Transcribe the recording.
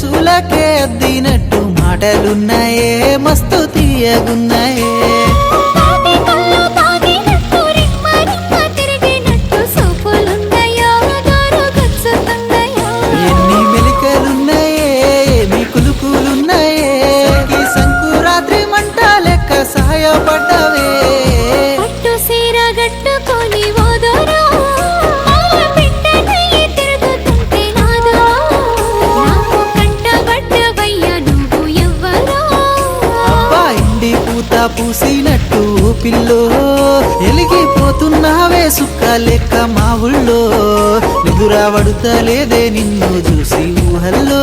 ఊసులకే అద్దినట్టు మాటలున్నాయే మస్తు తీయగున్నాయే ఎన్ని మెలికలున్నాయే ఏమి కులుకులున్నాయే సంకురాత్రి మంట లెక్క సహాయపడ్డవే పూసినట్టు పిల్లో ఎలిగిపోతున్నావే సుక్క లెక్క మా ఊళ్ళో నిదురా పడుతలేదే నిన్ను చూసి ఊహల్లో